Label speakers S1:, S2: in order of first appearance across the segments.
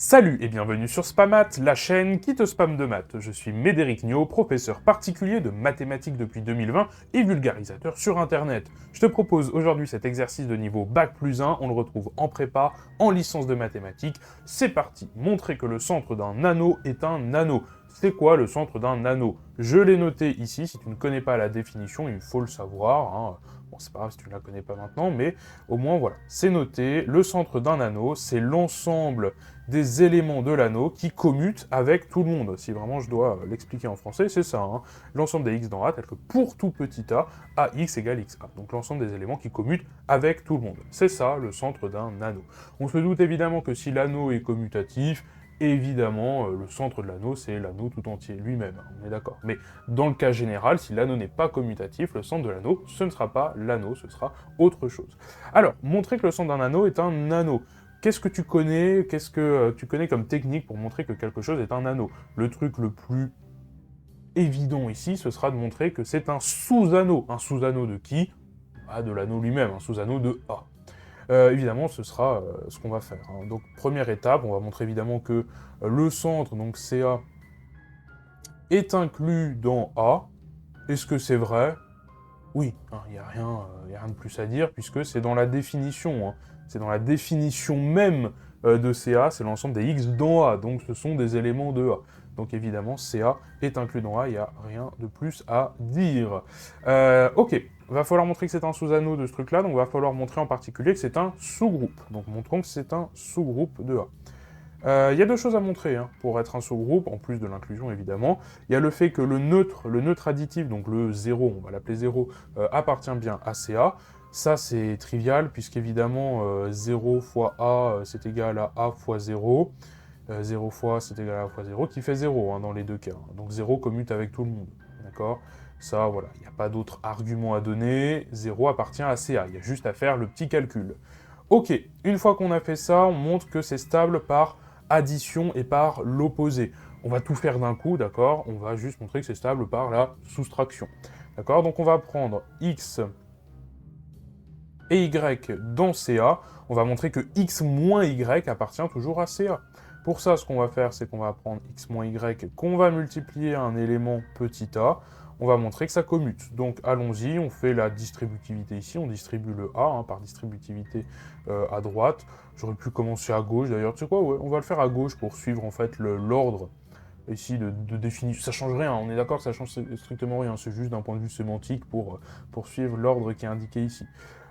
S1: Salut et bienvenue sur Spamat, la chaîne qui te spamme de maths. Je suis Médéric Niot, professeur particulier de mathématiques depuis 2020 et vulgarisateur sur internet. Je te propose aujourd'hui cet exercice de niveau Bac+1, on le retrouve en prépa, en licence de mathématiques. C'est parti, montrer que le centre d'un anneau est un anneau. C'est quoi le centre d'un anneau? Je l'ai noté ici, si tu ne connais pas la définition, il faut le savoir, hein. Bon, c'est pas grave si tu ne la connais pas maintenant, mais au moins voilà, c'est noté. Le centre d'un anneau, c'est l'ensemble des éléments de l'anneau qui commutent avec tout le monde. Si vraiment je dois l'expliquer en français, c'est ça, hein. L'ensemble des x dans A, tel que pour tout petit a, ax égale xa. Donc l'ensemble des éléments qui commutent avec tout le monde. C'est ça, le centre d'un anneau. On se doute évidemment que si l'anneau est commutatif, évidemment, le centre de l'anneau, c'est l'anneau tout entier, lui-même, hein, on est d'accord. Mais dans le cas général, si l'anneau n'est pas commutatif, le centre de l'anneau, ce ne sera pas l'anneau, ce sera autre chose. Alors, montrer que le centre d'un anneau est un anneau. Qu'est-ce que tu connais comme technique pour montrer que quelque chose est un anneau? Le truc le plus évident ici, ce sera de montrer que c'est un sous-anneau. Un sous-anneau de qui? De l'anneau lui-même, un sous-anneau de A. Évidemment, ce sera ce qu'on va faire, hein. Donc, première étape, on va montrer évidemment que le centre, donc CA, est inclus dans A. Est-ce que c'est vrai? Oui, il n'y a rien de plus à dire, puisque c'est dans la définition, hein. C'est dans la définition même de CA, c'est l'ensemble des x dans A, donc ce sont des éléments de A. Donc évidemment, CA est inclus dans A, il n'y a rien de plus à dire. Ok, va falloir montrer que c'est un sous-anneau de ce truc-là, donc va falloir montrer en particulier que c'est un sous-groupe. Donc montrons que c'est un sous-groupe de A. Il y a deux choses à montrer, hein, pour être un sous-groupe, en plus de l'inclusion évidemment. Il y a le fait que le neutre additif, donc le 0, on va l'appeler 0, appartient bien à CA. Ça c'est trivial, puisqu'évidemment 0 fois A c'est égal à A fois 0. 0 fois c'est égal à A fois 0, qui fait 0 hein, dans les deux cas. Donc 0 commute avec tout le monde, d'accord? Ça, voilà, il n'y a pas d'autre argument à donner. 0 appartient à CA, il y a juste à faire le petit calcul. Ok, une fois qu'on a fait ça, on montre que c'est stable par addition et par l'opposé. On va tout faire d'un coup, d'accord? On va juste montrer que c'est stable par la soustraction. D'accord? Donc on va prendre x et y dans CA. On va montrer que x moins y appartient toujours à CA. Pour ça, ce qu'on va faire, c'est qu'on va prendre x moins y qu'on va multiplier à un élément petit a. On va montrer que ça commute. Donc allons-y, on fait la distributivité ici, on distribue le a hein, par distributivité à droite. J'aurais pu commencer à gauche d'ailleurs, tu sais quoi, ouais, on va le faire à gauche pour suivre en fait l'ordre ici de définition. Ça change rien, on est d'accord, ça change strictement rien, c'est juste d'un point de vue sémantique pour suivre l'ordre qui est indiqué ici.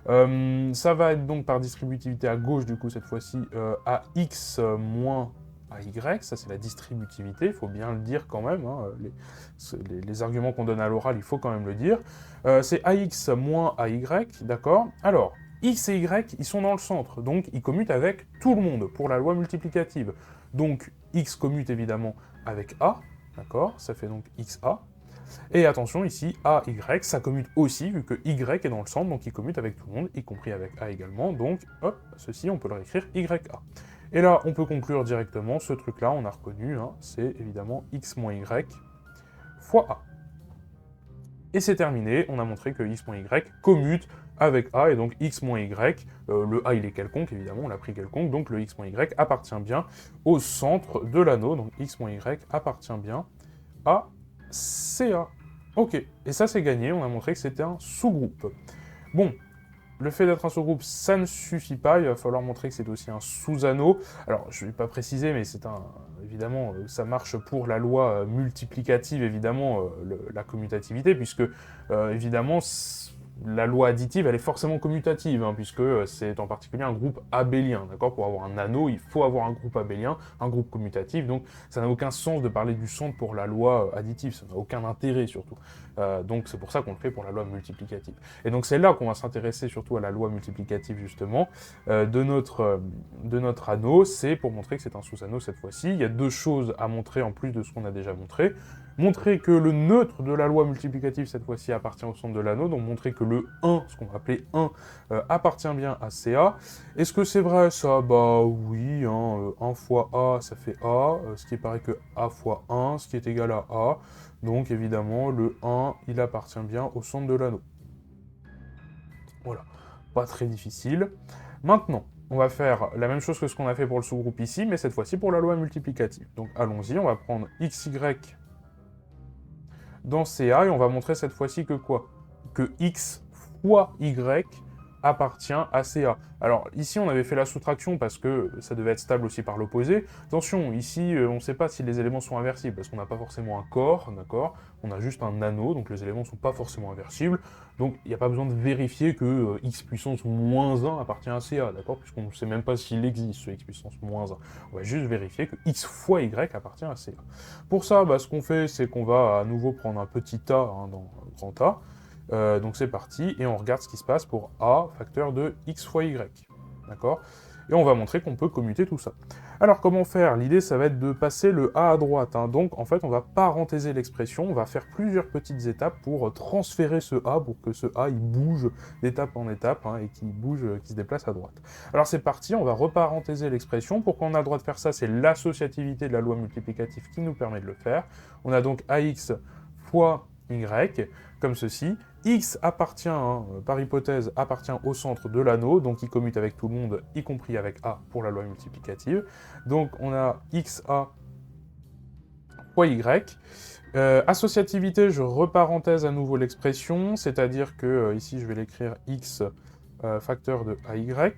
S1: Ça va être donc par distributivité à gauche, du coup, cette fois-ci, AX moins AY, ça c'est la distributivité, il faut bien le dire quand même, hein, les arguments qu'on donne à l'oral, il faut quand même le dire. C'est AX moins AY, d'accord? Alors, X et Y, ils sont dans le centre, donc ils commutent avec tout le monde pour la loi multiplicative. Donc, X commute évidemment avec A, d'accord? Ça fait donc XA. Et attention, ici, A, Y, ça commute aussi, vu que Y est dans le centre, donc il commute avec tout le monde, y compris avec A également, donc, hop, ceci, on peut le réécrire YA. Et là, on peut conclure directement, ce truc-là, on a reconnu, hein, c'est évidemment X moins Y fois A. Et c'est terminé, on a montré que X moins Y commute avec A, et donc X moins Y, le A il est quelconque, évidemment, on l'a pris quelconque, donc le X moins Y appartient bien au centre de l'anneau, donc X moins Y appartient bien à CA. Ok, et ça c'est gagné, on a montré que c'était un sous-groupe. Bon, le fait d'être un sous-groupe, ça ne suffit pas, il va falloir montrer que c'est aussi un sous-anneau. Alors, je ne vais pas préciser, mais c'est un... Évidemment, ça marche pour la loi multiplicative, évidemment, la commutativité, puisque, évidemment, la loi additive, elle est forcément commutative, hein, puisque c'est en particulier un groupe abélien, d'accord? Pour avoir un anneau, il faut avoir un groupe abélien, un groupe commutatif, donc ça n'a aucun sens de parler du centre pour la loi additive, ça n'a aucun intérêt, surtout. Donc c'est pour ça qu'on le fait pour la loi multiplicative. Et donc c'est là qu'on va s'intéresser surtout à la loi multiplicative, justement, de notre anneau, c'est pour montrer que c'est un sous-anneau cette fois-ci. Il y a deux choses à montrer en plus de ce qu'on a déjà montré. Montrer que le neutre de la loi multiplicative, cette fois-ci, appartient au centre de l'anneau, donc montrer que le 1, ce qu'on va appeler 1, appartient bien à CA. Est-ce que c'est vrai ça? Bah oui, hein, 1 fois A, ça fait A, ce qui est pareil que A fois 1, ce qui est égal à A. Donc évidemment, le 1, il appartient bien au centre de l'anneau. Voilà, pas très difficile. Maintenant, on va faire la même chose que ce qu'on a fait pour le sous-groupe ici, mais cette fois-ci pour la loi multiplicative. Donc allons-y, on va prendre xy dans CA, et on va montrer cette fois-ci que quoi? Que x fois y appartient à CA. Alors ici on avait fait la soustraction parce que ça devait être stable aussi par l'opposé. Attention, ici on ne sait pas si les éléments sont inversibles parce qu'on n'a pas forcément un corps, d'accord? On a juste un anneau, donc les éléments ne sont pas forcément inversibles. Donc il n'y a pas besoin de vérifier que x puissance moins 1 appartient à CA, d'accord? Puisqu'on ne sait même pas s'il existe ce x puissance moins 1. On va juste vérifier que x fois y appartient à CA. Pour ça, ce qu'on fait, c'est qu'on va à nouveau prendre un petit a dans grand A. Donc c'est parti, et on regarde ce qui se passe pour a facteur de x fois y. D'accord? Et on va montrer qu'on peut commuter tout ça. Alors comment faire? L'idée, ça va être de passer le a à droite. Donc en fait, on va parenthéser l'expression, on va faire plusieurs petites étapes pour transférer ce a, pour que ce a, il bouge d'étape en étape, et qu'il bouge, qu'il se déplace à droite. Alors c'est parti, on va reparenthéser l'expression. Pour qu'on ait le droit de faire ça, c'est l'associativité de la loi multiplicative qui nous permet de le faire. On a donc ax fois y, comme ceci. X appartient, par hypothèse, appartient au centre de l'anneau, donc il commute avec tout le monde, y compris avec A pour la loi multiplicative. Donc on a XA fois Y. Associativité, je reparenthèse à nouveau l'expression, c'est-à-dire que ici je vais l'écrire X facteur de AY.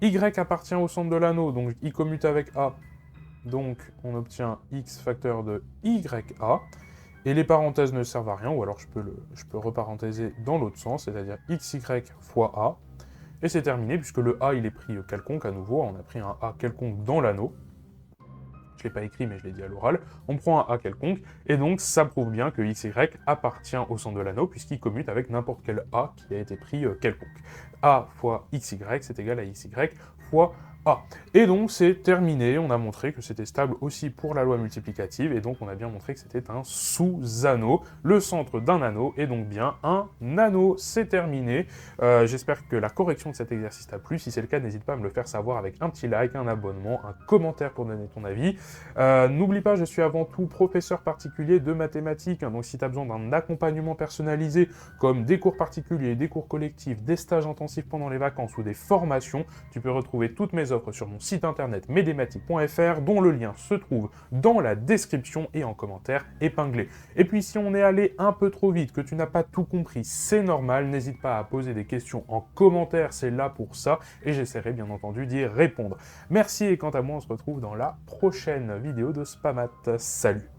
S1: Y appartient au centre de l'anneau, donc il commute avec A, donc on obtient X facteur de YA. Et les parenthèses ne servent à rien, ou alors je peux reparenthéser dans l'autre sens, c'est-à-dire xy fois a, et c'est terminé, puisque le a, il est pris quelconque à nouveau, on a pris un a quelconque dans l'anneau, je ne l'ai pas écrit, mais je l'ai dit à l'oral, on prend un a quelconque, et donc ça prouve bien que xy appartient au centre de l'anneau, puisqu'il commute avec n'importe quel a qui a été pris quelconque. A fois xy, c'est égal à xy fois A. Et donc c'est terminé, on a montré que c'était stable aussi pour la loi multiplicative, et donc on a bien montré que c'était un sous-anneau. Le centre d'un anneau est donc bien un anneau. C'est terminé. J'espère que la correction de cet exercice t'a plu. Si c'est le cas, n'hésite pas à me le faire savoir avec un petit like, un abonnement, un commentaire pour donner ton avis. N'oublie pas, je suis avant tout professeur particulier de mathématiques, donc si tu as besoin d'un accompagnement personnalisé, comme des cours particuliers, des cours collectifs, des stages intensifs pendant les vacances ou des formations, tu peux retrouver toutes mes offres sur mon site internet medematic.fr, dont le lien se trouve dans la description et en commentaire épinglé. Et puis si on est allé un peu trop vite, que tu n'as pas tout compris, c'est normal, n'hésite pas à poser des questions en commentaire, c'est là pour ça, et j'essaierai bien entendu d'y répondre. Merci, et quant à moi, on se retrouve dans la prochaine vidéo de Spamat. Salut!